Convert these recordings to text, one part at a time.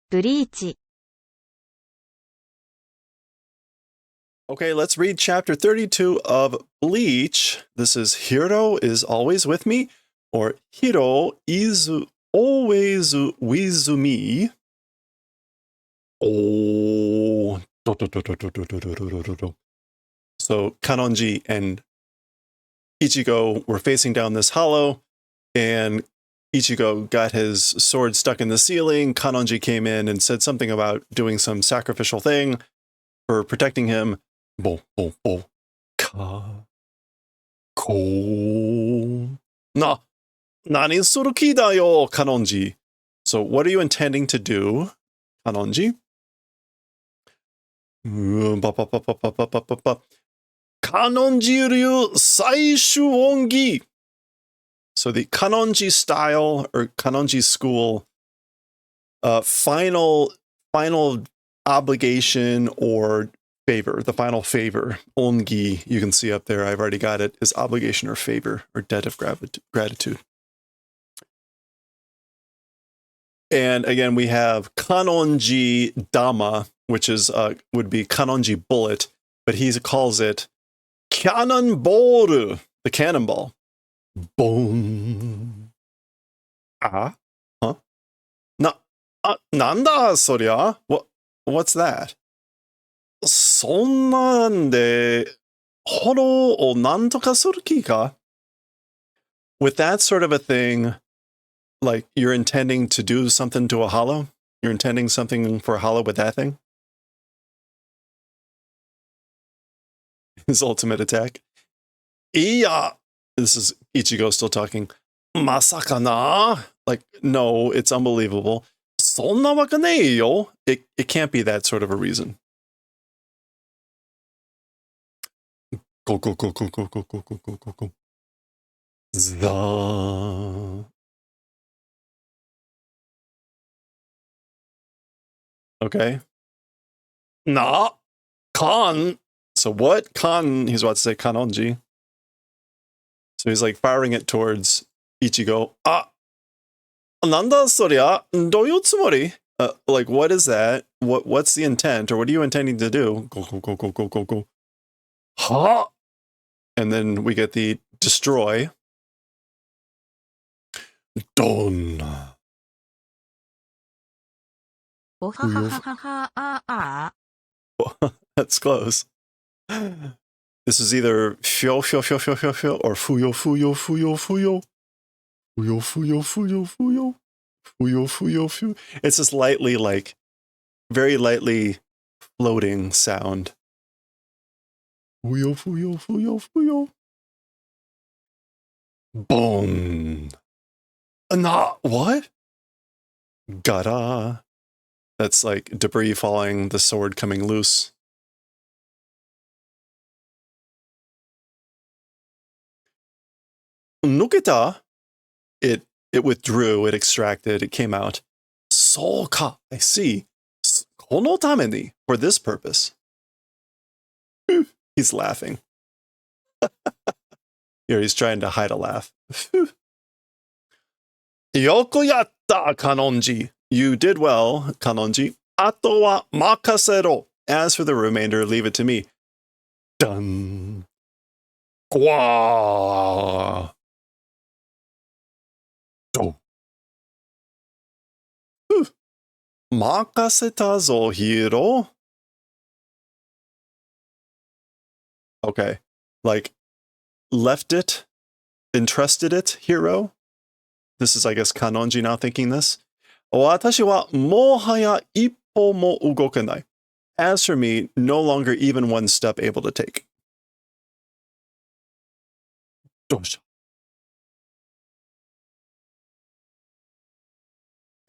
ブリーチ Okay, let's read chapter 32 of Bleach. This is Hiro is always with me, or Hiro is always with me. Oh. So Kanonji and Ichigo were facing down this hollow, and Ichigo got his sword stuck in the ceiling. Kanonji came in and said something about doing some sacrificial thing for protecting him. Bo, bo, bo. Ka. Ko. Na. Nani suru ki da yo, Kanonji. So what are you intending to do, Kanonji? Kanonji ryu saishu ongi. So the Kanonji style or Kanonji school final obligation or favor, the final favor, ongi, you can see up there, I've already got it, is obligation or favor or debt of gratitude. And again, we have Kanonji Dama, which is would be Kanonji bullet, but he calls it Cannonball, the cannonball. Boom. Ah? Huh? Nanda, sorya? What's that? そんなんで、ホロをなんとかする気か? With that sort of a thing, like you're intending to do something to a hollow? You're intending something for a hollow with that thing? His ultimate attack. Iya! This is Ichigo still talking. Masaka na? Like, no, it's unbelievable. そんなわけねえよ. It can't be that sort of a reason. Go, go, go, go, go, go, go, go, go, go, go. The... Okay. Na. Kan. So what? Kan, he's about to say Kanonji. So he's like firing it towards Ichigo. Ah. Nanda sorya? Doyo tsumori? Like, what is that? What's the intent? Or what are you intending to do? Go, go, go, go, go, go, go. Ha! And then we get the destroy. Don. おはははははああ That's close. This is either fyo fyo fyo fyo fyo fyo or fuyo fuyo fuyo fuyo. Fuyo fuyo fuyo fuyo. Fuyo fuyo fuyo. It's this lightly, like, very lightly floating sound. Fuyo fuyo fuyo fuyo. Boom. Nah, what? Gara. That's like debris falling, the sword coming loose. Nuketa. It withdrew, it extracted, it came out. Soka, I see. Kono tameni, for this purpose. He's laughing. Here, he's trying to hide a laugh. Yoko yatta, Kanonji. You did well, Kanonji. Ato wa makasero. As for the remainder, leave it to me. Dun. Gwa. Do. Makaseta zo, Hiro. Okay. Like, left it, entrusted it, Hiro. This is, I guess, Kanonji now thinking this. Watashi wa mohaya ippo mo ugokenai. As for me, no longer even one step able to take. Dosha.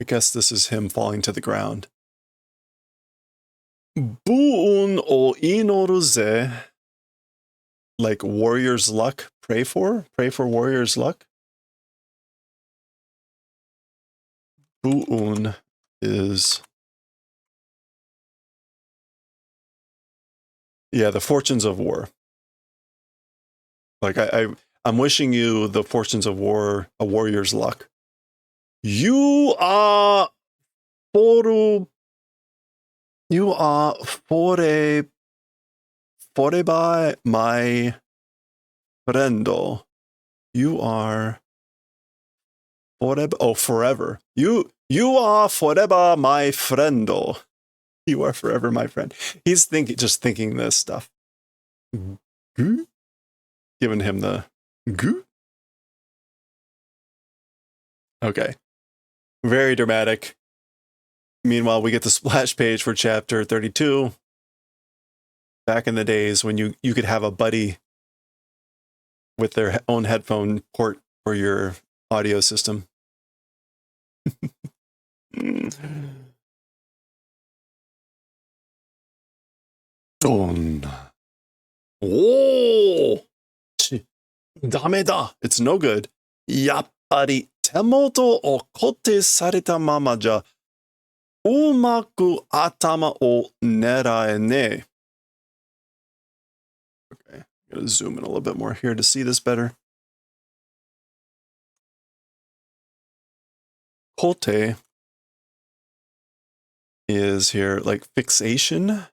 I guess this is him falling to the ground. Buun o inoru ze. Like warrior's luck, pray for warrior's luck. Buun is, yeah, the fortunes of war. Like I'm wishing you the fortunes of war, a warrior's luck. You are forever my friendo. You are forever. You are forever my friendo. You are forever my friend. He's just thinking this stuff. Giving him the goo. Okay. Very dramatic. Meanwhile, we get the splash page for chapter 32. Back in the days when you could have a buddy with their own headphone port for your audio system. Oh, ダメだ. It's no good. やっぱり手元を固定されたままじゃうまく頭を狙えねえ. Okay, I'm gonna zoom in a little bit more here to see this better. Kote is here like fixation.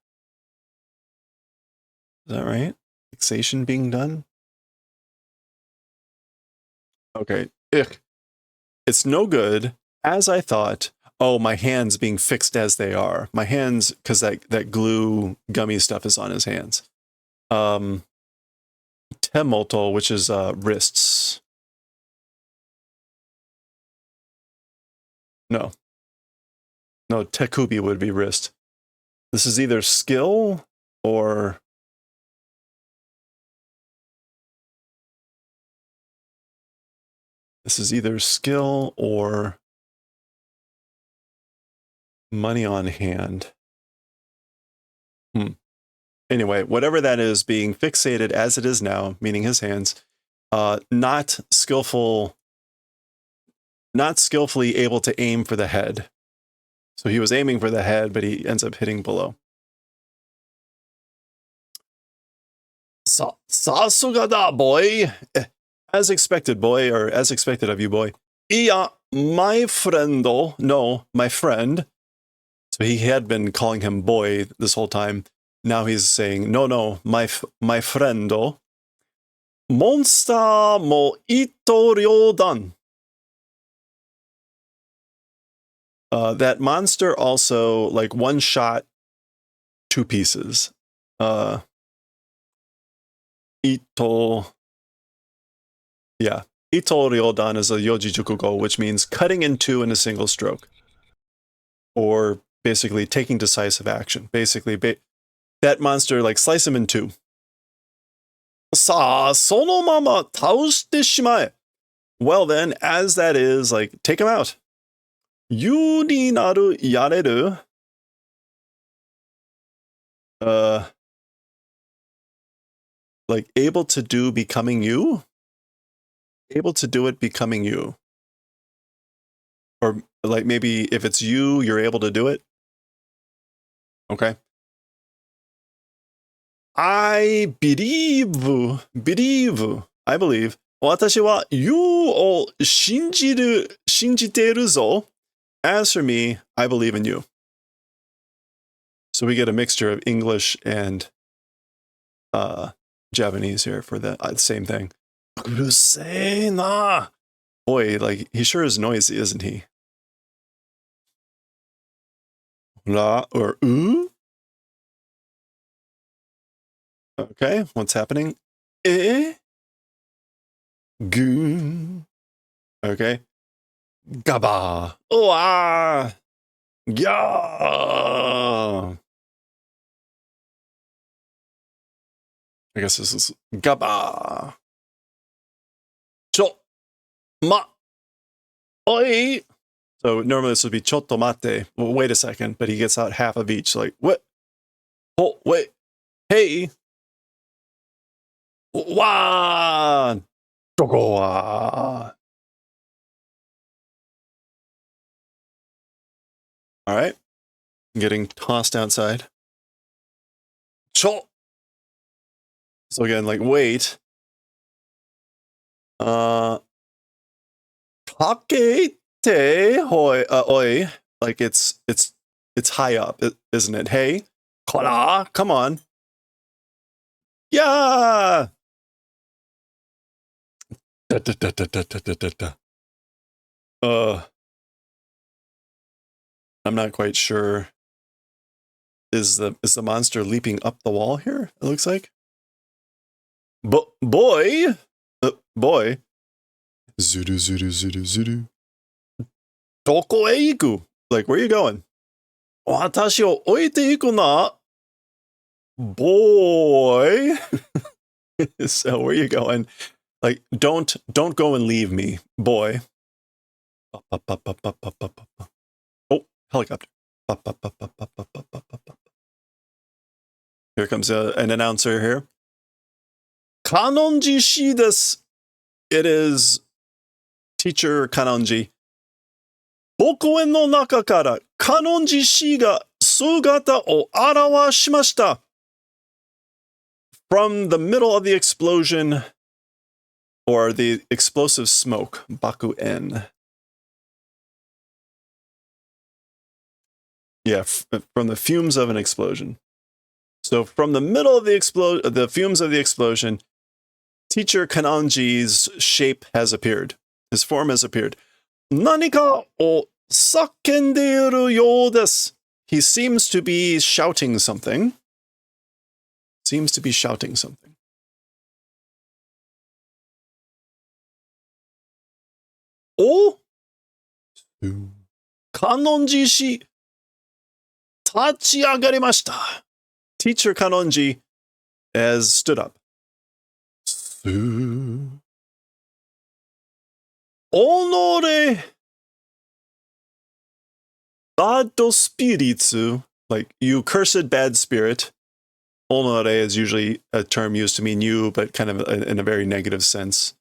Is that right? Fixation being done? Okay. It's no good. As I thought, oh, my hands being fixed as they are. My hands, because that glue gummy stuff is on his hands. Temoto, which is wrists. No, tekubi would be wrist. This is either skill or... This is either skill or money on hand. Anyway, whatever that is, being fixated as it is now, meaning his hands, not skillfully able to aim for the head. So he was aiming for the head, but he ends up hitting below. Sasuga da, boy. As expected, boy, or as expected of you, boy. Iya, my friendo. No, my friend. So he had been calling him boy this whole time. Now he's saying, no, my friendo. Monster mo ito ryodan. That monster also, like, one shot, 2 pieces. Ito... Yeah. Ito ryodan is a yoji jukugo, which means cutting in 2 in a single stroke. Or basically taking decisive action. Basically, that monster, like, slice him in 2. Sa sono mama taoshite shimae. Well then, as that is, like, take him out. You ni naru yareru. Like, able to do becoming you? Able to do it becoming you. Or, like, maybe if it's you, you're able to do it. Okay. I believe. I believe. 私は you を信じているぞ. As for me, I believe in you. So we get a mixture of English and Japanese here for the same thing. Urusei na. Boy, like, he sure is noisy, isn't he? La or u? Okay, what's happening? Goon. Okay. Gaba. Oh, ah. Yeah. I guess this is Gaba. Cho. Ma. Oi. So normally this would be chotto mate. Well, wait a second, but he gets out half of each. Like, what? Oh, wait. Hey. Wa. Dogoa. All right. Getting tossed outside. Cho. So again, like, wait. Takete hoi oi. Like it's high up, isn't it? Hey, Kora, come on. Yeah. Da, da, da, da, da, da, da, da. I'm not quite sure. Is the monster leaping up the wall here? It looks like. Boy. Boy. Zuru, zuru, zuru, zuru. Doko e iku? Like, where are you going? Watashi o oite iku na. Boy. So where are you going? Like, don't go and leave me, boy. Oh, helicopter. Here comes an announcer here. Kanonji shi desu. It is teacher Kanonji. Bokoen no naka kara Kanonji shi ga sugata o arawashimashita. From the middle of the explosion, or the explosive smoke, Baku-en. Yeah, from the fumes of an explosion. So from the middle of the fumes of the explosion, teacher Kanonji's shape has appeared. His form has appeared. Nanika o sakenderu you desu. He seems to be shouting something. Seems to be shouting something. O Kanonji shi tachiagarimashita. Teacher Kanonji has stood up. Onore bad spiritsu. Like, you cursed bad spirit. Onore is usually a term used to mean you, but kind of in a very negative sense.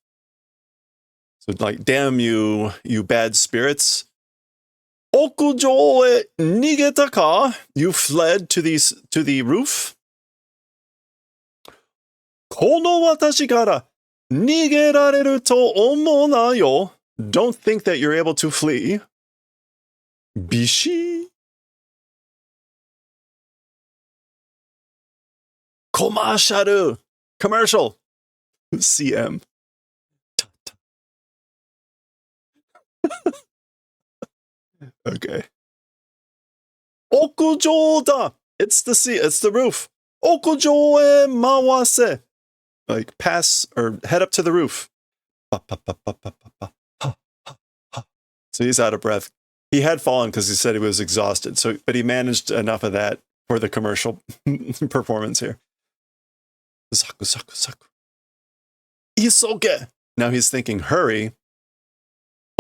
So, like, damn you, you bad spirits. Okujo e nigeta ka? You fled to the roof? Kono watashi kara nigerareru to omou na yo. Don't think that you're able to flee. Bishi? Commercial. CM. Okay. Okujo da. It's the roof. Okujo e mawase. Like, pass or head up to the roof. So he's out of breath. He had fallen because he said he was exhausted. But he managed enough of that for the commercial performance here. Saku, saku, saku. Isoge. Now he's thinking, hurry.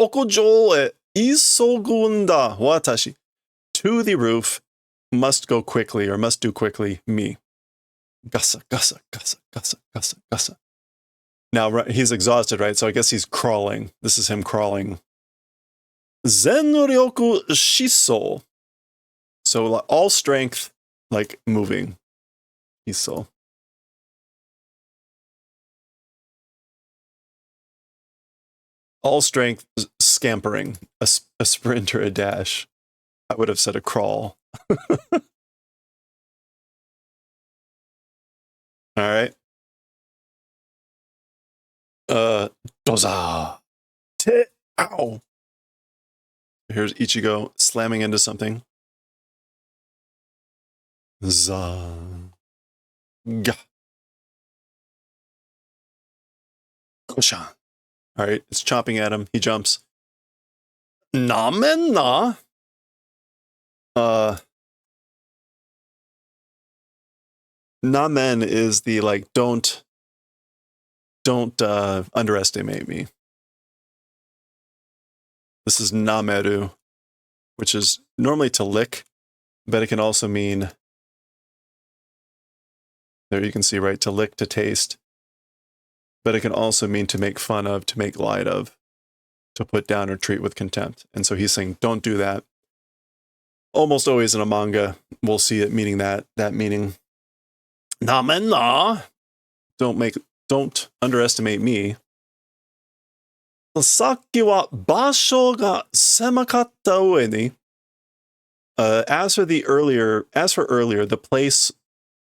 Okujo e isogunda watashi. To the roof, must go quickly, or must do quickly, me. Gasa, gasa, gasa, gasa, gasa, gasa. Now he's exhausted, right? So I guess he's crawling. This is him crawling. Zenryoku shiso. So all strength, like moving. Shiso. All strength, scampering. A sprint or a dash. I would have said a crawl. All right. Doza. Te. Ow. Here's Ichigo slamming into something. Za. Ga. Koshan. All right, it's chomping at him. He jumps. Namen na. Namen is the, like, don't underestimate me. This is nameru, which is normally to lick, but it can also mean, there you can see, right, to lick, to taste. But it can also mean to make fun of, to make light of, to put down or treat with contempt. And so he's saying, don't do that. Almost always in a manga, we'll see it meaning that meaning. Namen na. Don't underestimate me. Sakki wa basho ga semakatta ue ni. as for earlier, the place,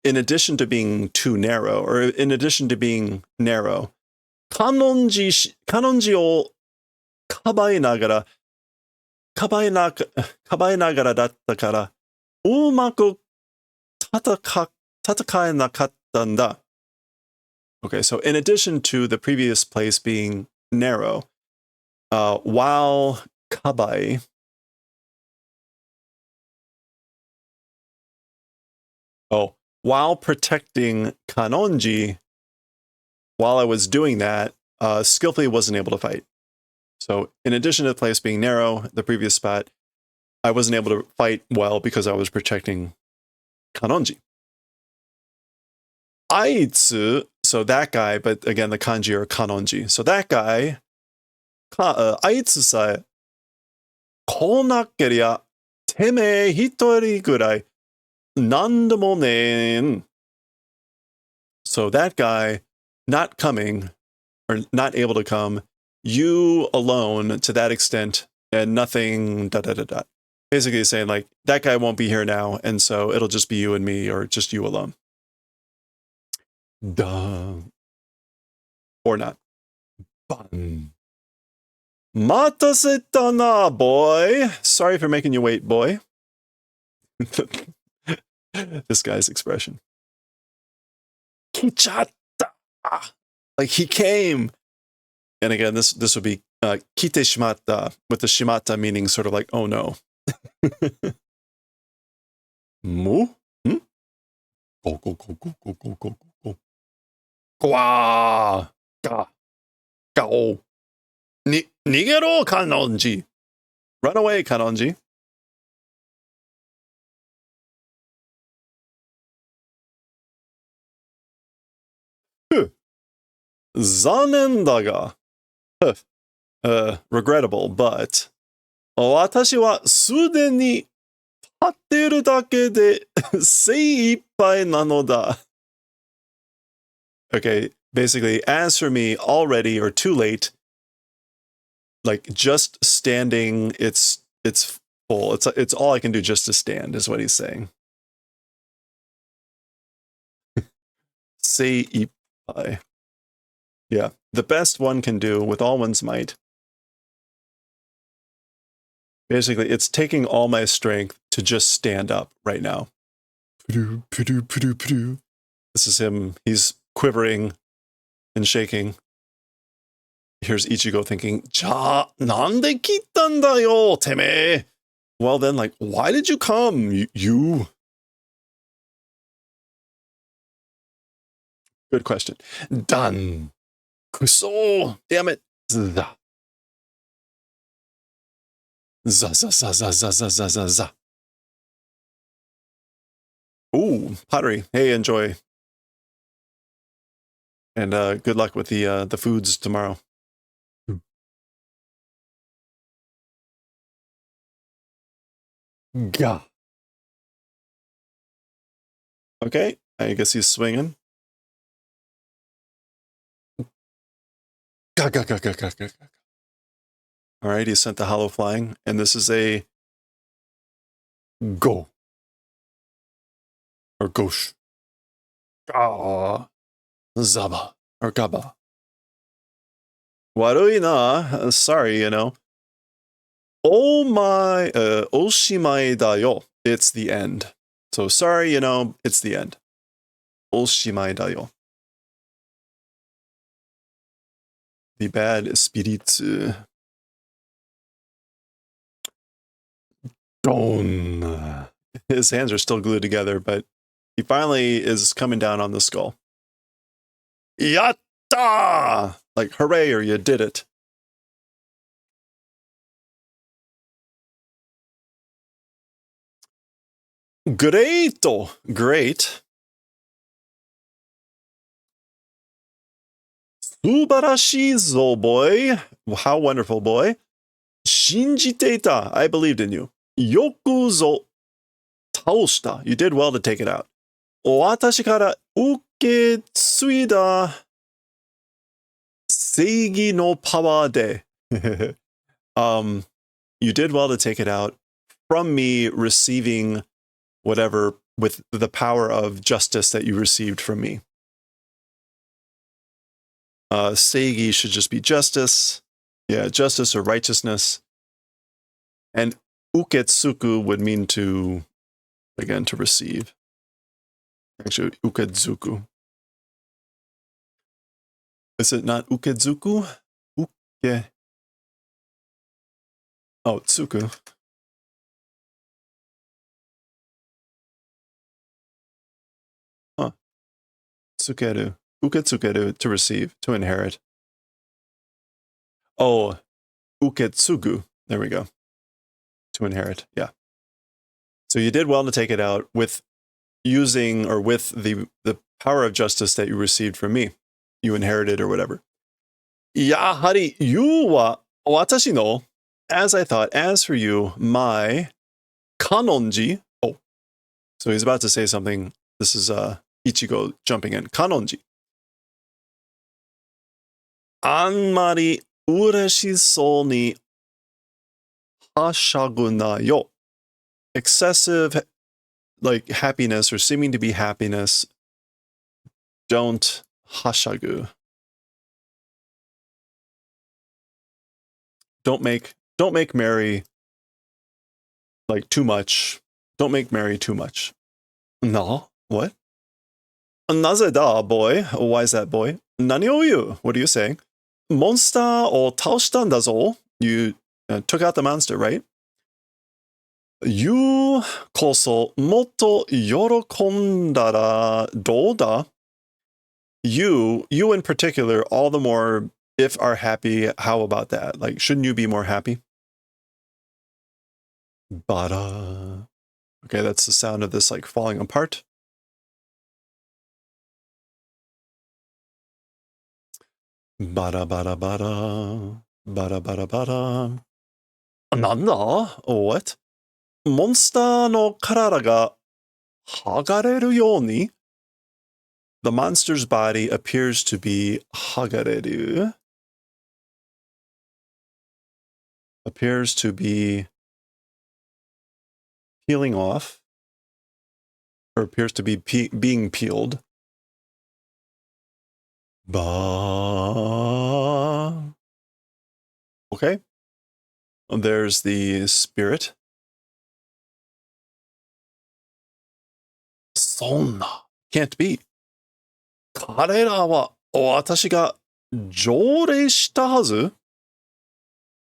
in addition to being too narrow, or in addition to being narrow, カノンジをかばいながらだったから、うまく戦えなかったんだ. Okay, so in addition to the previous place being narrow, while kabai, while protecting Kanonji, while I was doing that, skillfully wasn't able to fight. So in addition to the place being narrow, the previous spot, I wasn't able to fight well because I was protecting Kanonji. Aitsu, so that guy, but again, the kanji are Kanonji. So that guy, Aitsu sae, こうなけりゃ、てめえ一人ぐらい、なんでもねえん. So that guy, not coming, or not able to come, you alone to that extent, and nothing, Basically saying, like, that guy won't be here now, and so it'll just be you and me, or just you alone. Duh. Or not. Bun. Mataseta na, boy. Sorry for making you wait, boy. This guy's expression. Kichatta. Like, he came. And again, this would be kite shimatta, with the shimatta meaning sort of like, oh no. Mu? Go, go, go, go, go, go, go, go. Gwa! Ga! Gao! Nigero, Kanonji! Run away, Kanonji. Zanen daga. Regrettable, but 私はすでに立っているだけで精一杯なのだ. Okay, basically, as for me, already or too late, like just standing, it's full. It's all I can do just to stand, is what he's saying. Sei ippai. Yeah, the best one can do with all one's might. Basically, it's taking all my strength to just stand up right now. This is him. He's quivering and shaking. Here's Ichigo thinking, Ja, nande kittanda yo, teme? Well then, like, why did you come, you? Good question. Done. Kuso, damn it. Za. Za, za, za, za, za, za, za, za, za. Ooh, pottery. Hey, enjoy. And good luck with the foods tomorrow. Ga. Okay, I guess he's swinging. Ga, ga, ga, ga, ga, ga, ga. All right, he sent the hollow flying, and this is a go. Or gosh. Ga. Zaba. Or gaba. Warui na. Sorry, you know. Oh my, oshimai da yo. It's the end. So sorry, you know, it's the end. Oshimai da yo. The bad spirits. Don. His hands are still glued together, but he finally is coming down on the skull. Yatta! Like, hooray, or you did it. Greato! Great. Subarashi zo, boy. How wonderful, boy. Shinjiteita. I believed in you. Yoku zo taoshita. You did well to take it out. Watashi kara uketsuida seigi no power de. You did well to take it out from me receiving whatever with the power of justice that you received from me. Seigi should just be justice. Yeah, justice or righteousness. And uketsuku would mean to, again, to receive. Actually, ukedzuku. Is it not ukedzuku? Uke. Oh, tsuku. Huh. Tsukeru. Uketsukeru, to receive, to inherit. Oh, uketsugu. There we go. To inherit, yeah. So you did well to take it out with using or with the power of justice that you received from me. You inherited or whatever. Yahari, you wa watashi no, as I thought, as for you, my kanonji. Oh, so he's about to say something. This is Ichigo jumping in. Kanonji. Anmari ureshisou ni hashagu na yo. Excessive, like happiness or seeming to be happiness. Don't hashagu. Don't make merry like too much. Don't make merry too much. No, what? Naze da, boy? Why is that, boy? Nani o you? What are you saying? Monster o taoshita da zo. You took out the monster, right? You koso motto yorokondara dou da? You in particular, all the more if are happy, how about that? Like, shouldn't you be more happy? Bada. Okay, that's the sound of this like falling apart. Bada bada bada. Bada bada bada. Nanda? What? Monster no karara ga hagareru yoni? The monster's body appears to be hagareru. Appears to be peeling off. Or appears to be being peeled. Ba. Okay. There's the spirit. Sonna. Can't be. 彼らは私が条例したはず?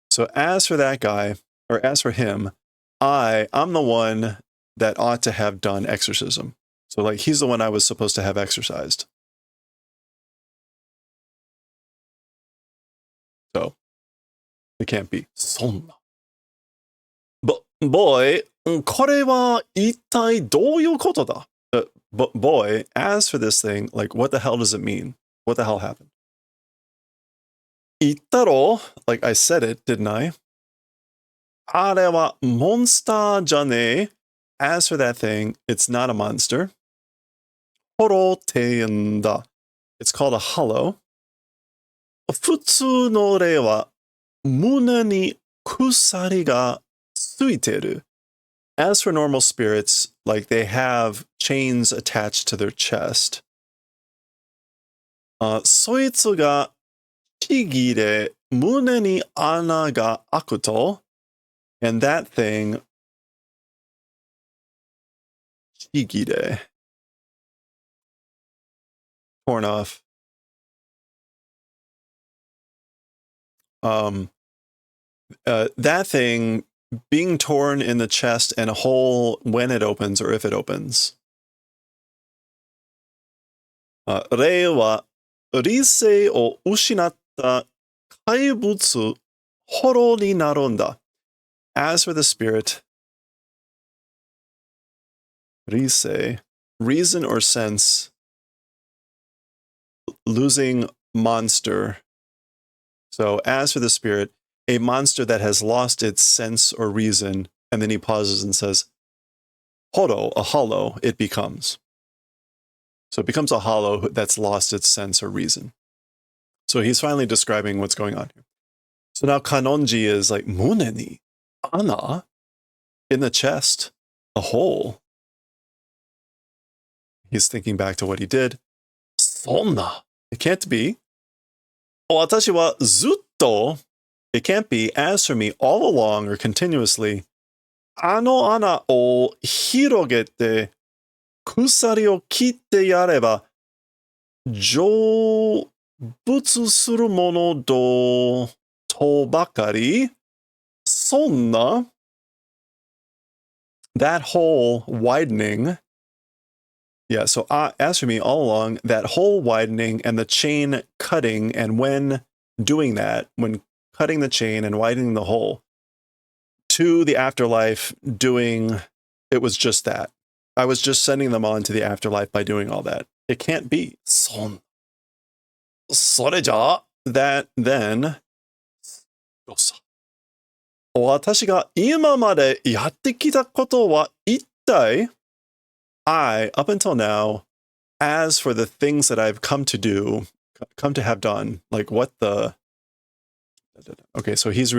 So as for that guy, or as for him, I'm the one that ought to have done exorcism. So like he's the one I was supposed to have exorcised. So it can't be. そんな. Boy, これは一体どういうことだ? But boy, as for this thing, like what the hell does it mean? What the hell happened? Ittaro, like I said it, didn't I? あれはモンスターじゃねえ. As for that thing, it's not a monster. ホロって言うんだ. It's called a hollow. 普通の霊は胸に鎖がついてる. As for normal spirits, like they have chains attached to their chest. そいつがちぎれ胸に穴が開くと, and that thing ちぎれ torn off. That thing being torn in the chest and a hole when it opens or if it opens. 霊は理性を失った怪物ホロになるんだ. As for the spirit, 理性, reason or sense, losing monster. So as for the spirit, a monster that has lost its sense or reason, and then he pauses and says, horo, a hollow, it becomes. So it becomes a hollow that's lost its sense or reason. So he's finally describing what's going on here. So now kanonji is like, mune ni ana? in the chest, a hole. He's thinking back to what he did. そんな. It can't be. 私はずっと. It can't be. As for me, all along or continuously, あの穴を広げて鎖を切ってやれば成仏するものとばかり。そんな. That hole widening. Yeah, so as for me, all along, that hole widening and the chain cutting, and when doing that, when cutting the chain and widening the hole, to the afterlife it was just that. I was just sending them on to the afterlife by doing all that. It can't be. それじゃ, that then, 私が今までやってきたことは一体 I, up until now, as for the things that I've come to have done, like what the... Okay, so he's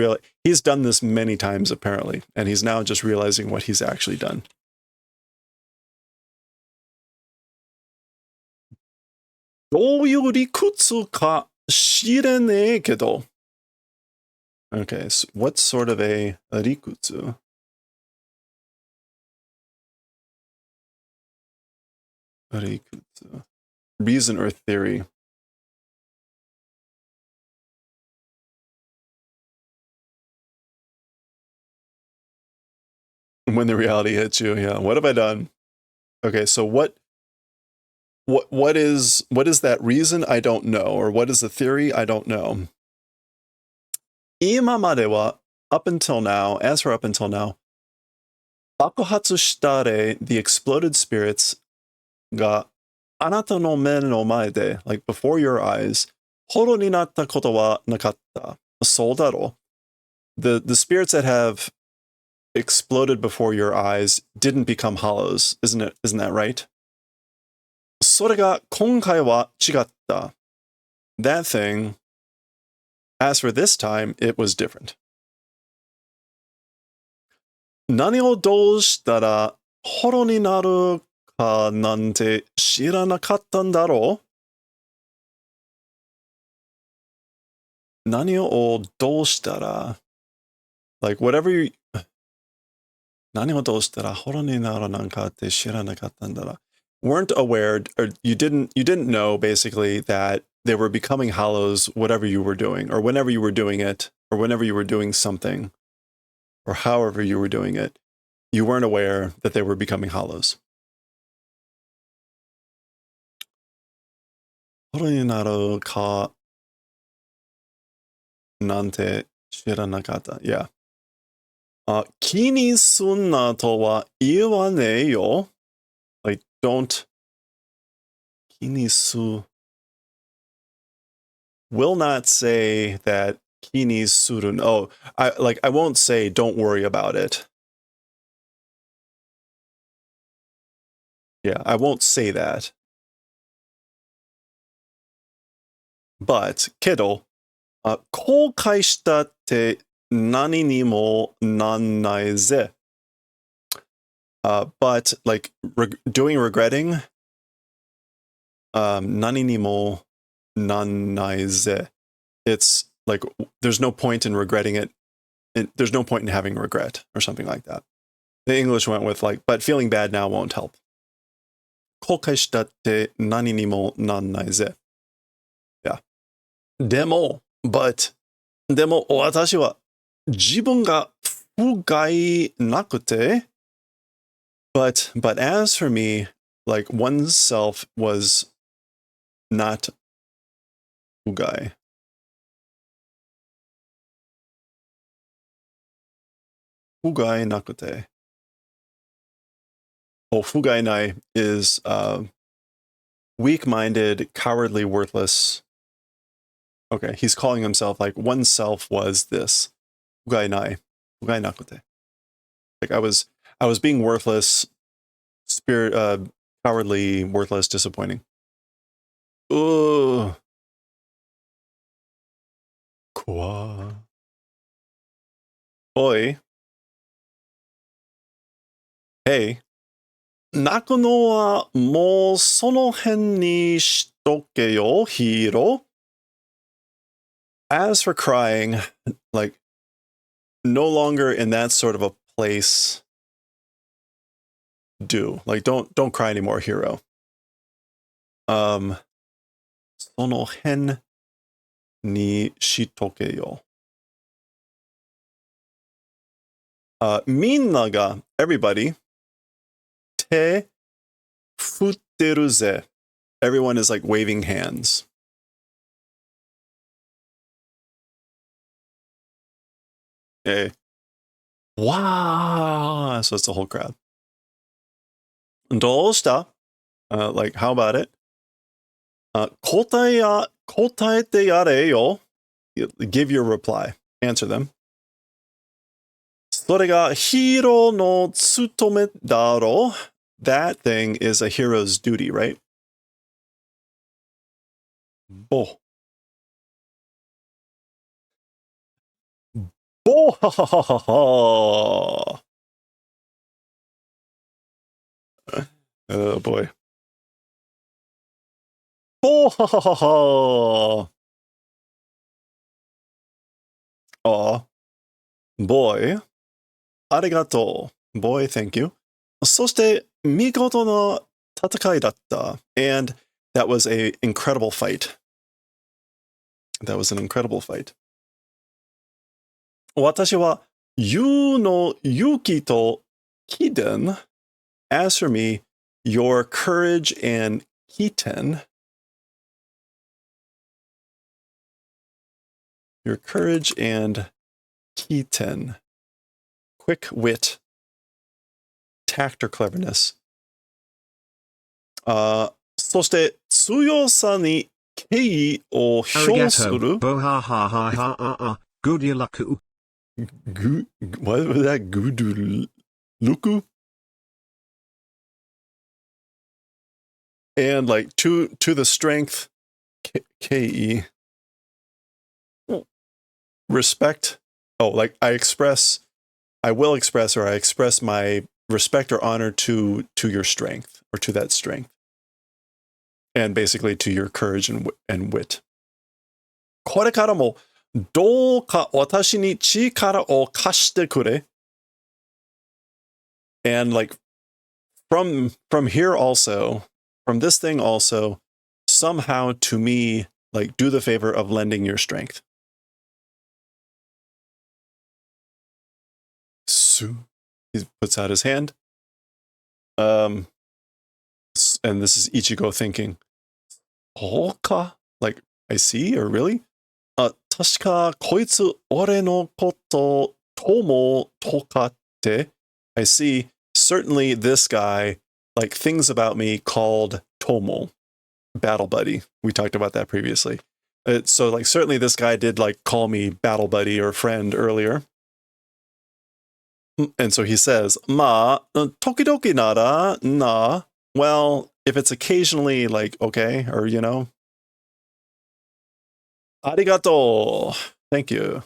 done this many times apparently, and he's now just realizing what he's actually done. Okay, so what's sort of a rikutsu? Rikutsu. Reason or theory. When the reality hits you, yeah. What have I done? Okay, so what is that reason? I don't know. Or what is the theory? I don't know. 今までは up until now, as for up until now, 爆発したれ the exploded spirits があなたの目の前で like before your eyes ほろになったことはなかった。そうだろう。The spirits that have exploded before your eyes didn't become hollows, isn't that right? それが今回は違った。That thing, as for this time, it was different. 何をどうしたらホロになるかなんて知らなかったんだろう。何をどうしたら like whatever you 何をどうしたらホロになるなんかって知らなかったんだろう。weren't aware, or you didn't know basically that they were becoming hollows whatever you were doing, or whenever you were doing it, or whenever you were doing something, or however you were doing it, you weren't aware that they were becoming hollows. ホロになるかなんて知らなかった。Yeah. 気にすんなとは言わねえよ。Like, don't 気にす will not say that 気にする. Oh, I won't say don't worry about it. Yeah, I won't say that. But, けど、後悔したって何にもなんないぜ。But, like, doing regretting, 何にもなんないぜ. It's like, there's no point in regretting it. There's no point in having regret or something like that. The English went with like, but feeling bad now won't help. 後悔したって何にもなんないぜ. Yeah. でも私は自分が不甲斐なくて but as for me, like oneself was not 不甲斐.不甲斐なくて. Oh, 不甲斐ない is weak-minded, cowardly, worthless. Okay, he's calling himself like oneself was this. 不甲斐ない。不甲斐なくて. Like I was being worthless, cowardly, worthless, disappointing. Ugh. 怖。おい。hey, 泣くのはもうその辺にしとけよ、ヒーロー. As for crying, like, no longer in that sort of a place. Like, don't cry anymore, hero. その辺にしとけよ. みんなが everybody 手振ってるぜ. Everyone is like waving hands. Okay. Wow. So it's the whole crowd. どうした? Like, how about it? 答えてやれよ. Give your reply. Answer them. それがヒーローの務めだろ. That thing is a hero's duty, right? ぼははははは. Oh boy. ぼはははは. Aw. Boy. ありがとう. Boy, thank you. そして見事な戦いだった. And that was an incredible fight. That was an incredible fight. 私はユの勇気と気伝. As for me, your courage and 気伝. Your courage and 気伝. Quick wit. Tact or cleverness. そして強さに敬意を表する. Good luck. What was that? Luku? And like to the strength, ke. Respect. Oh, like I will express my respect or honor to your strength, or to that strength. And basically to your courage and wit. これからもどうか私に力を貸してくれ. And like from here also, from this thing also, somehow to me, like do the favor of lending your strength. He puts out his hand. And this is Ichigo thinking, Oka? Like, I see, or really? 確かこいつ俺のこと友とかって. I see, certainly this guy, like things about me called Tomo, battle buddy. We talked about that previously. So like certainly this guy did like call me battle buddy or friend earlier. And so he says, Ma, tokidoki nara, na. Well, if it's occasionally like, okay, or you know. Arigato. Thank you.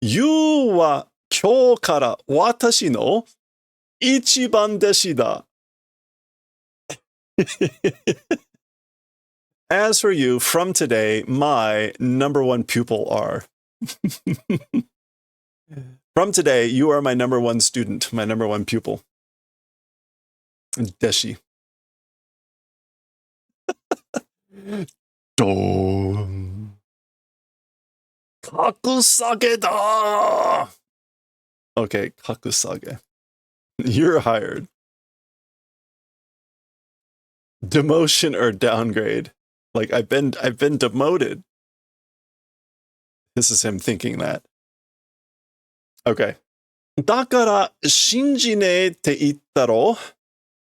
You は今日から私の一番弟子だ. As for you, from today, my number one pupil are. From today, you are my number one student, my number one pupil. Deshi. Dong. Kakusage da! Okay, kakusage. You're hired. Demotion or downgrade. Like I've been demoted. This is him thinking that. Okay. だから信じねえって言ったろ?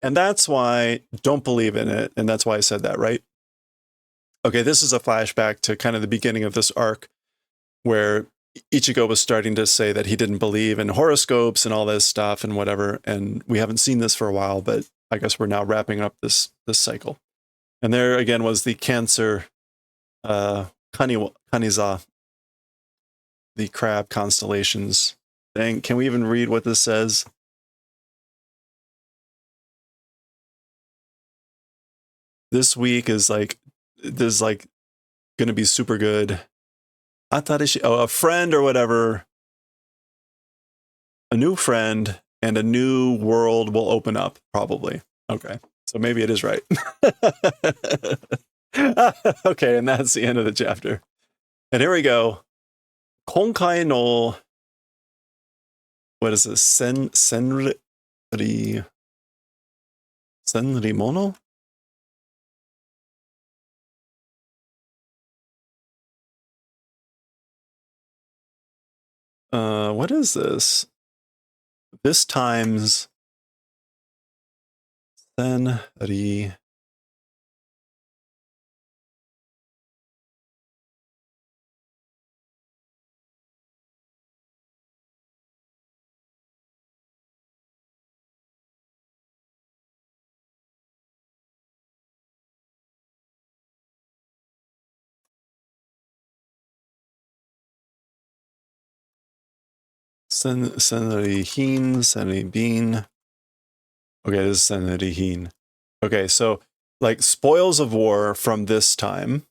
And that's why don't believe in it. And that's why I said that, right? Okay, this is a flashback to kind of the beginning of this arc where Ichigo was starting to say that he didn't believe in horoscopes and all this stuff and whatever. And we haven't seen this for a while, but I guess we're now wrapping up this cycle. And there again was the Cancer, Kaniza, the crab constellations Dang, can we even read what this says? This week is like, this is like going to be super good. A friend or whatever, a new friend and a new world will open up, probably. Okay, so maybe it is right. Okay, and that's the end of the chapter. And here we go. Konkai no, what is this? Senri mono? What is this? This time's Senri. Senri hin, Senri bin. Okay, this is Senri hin. Okay, so like spoils of war from this time.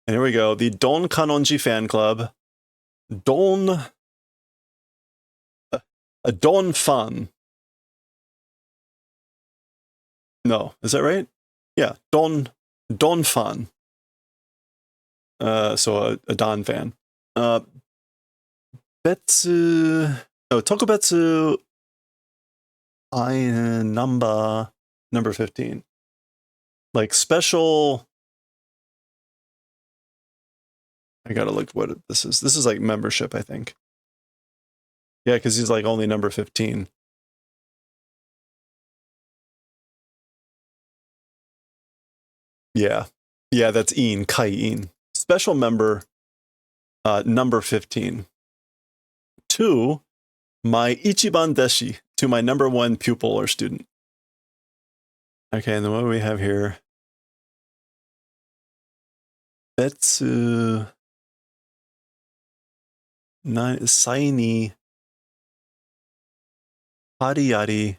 And here we go. The Don Kanonji fan club. Don. A Don fan. No, is that right? Yeah, Don fan. So a Don fan. Betsu. No, Tokubetsu. Number 15. Like special. I gotta look what this is. This is like membership, I think. Yeah, because he's like only number 15. Yeah. Yeah, that's Ian, Kai Ian. Special member, number 15. To my Ichiban Deshi, to my number 1 pupil or student. Okay, and then what do we have here? Betsu. Saini. Hariyari.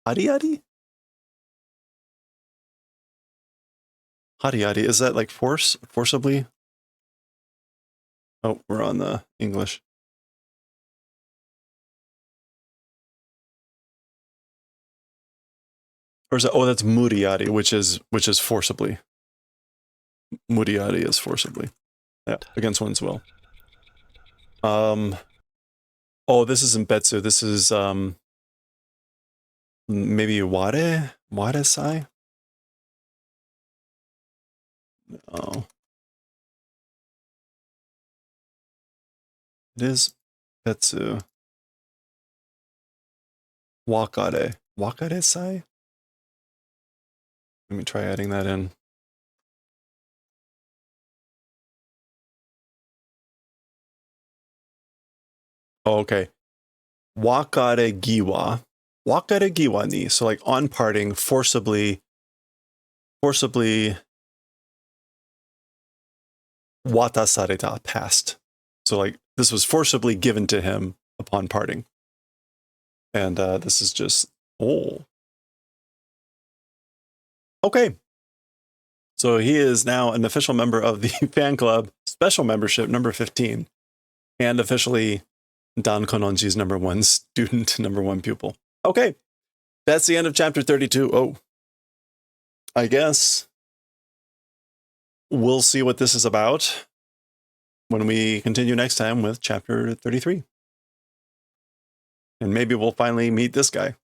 Hariyari? Hariyari, is that like forcibly? Oh, we're on the English. Or is it, oh, that's muriyari, which is forcibly. Muriyari is forcibly. Yeah, against one's will. Oh, this isn't Betsu, this is maybe Ware-sai? Oh. It is Betsu. Wakare-sai? Let me try adding that in. Oh, okay. Wakare-giwa. Wakare-giwa ni. So like on parting, forcibly watasareta, passed. So like this was forcibly given to him upon parting. And this is just, oh. Okay. So he is now an official member of the fan club, special membership number 15, and officially Don Kanonji's number 1 student, number 1 pupil. Okay. That's the end of chapter 32. Oh. I guess we'll see what this is about when we continue next time with chapter 33. And maybe we'll finally meet this guy.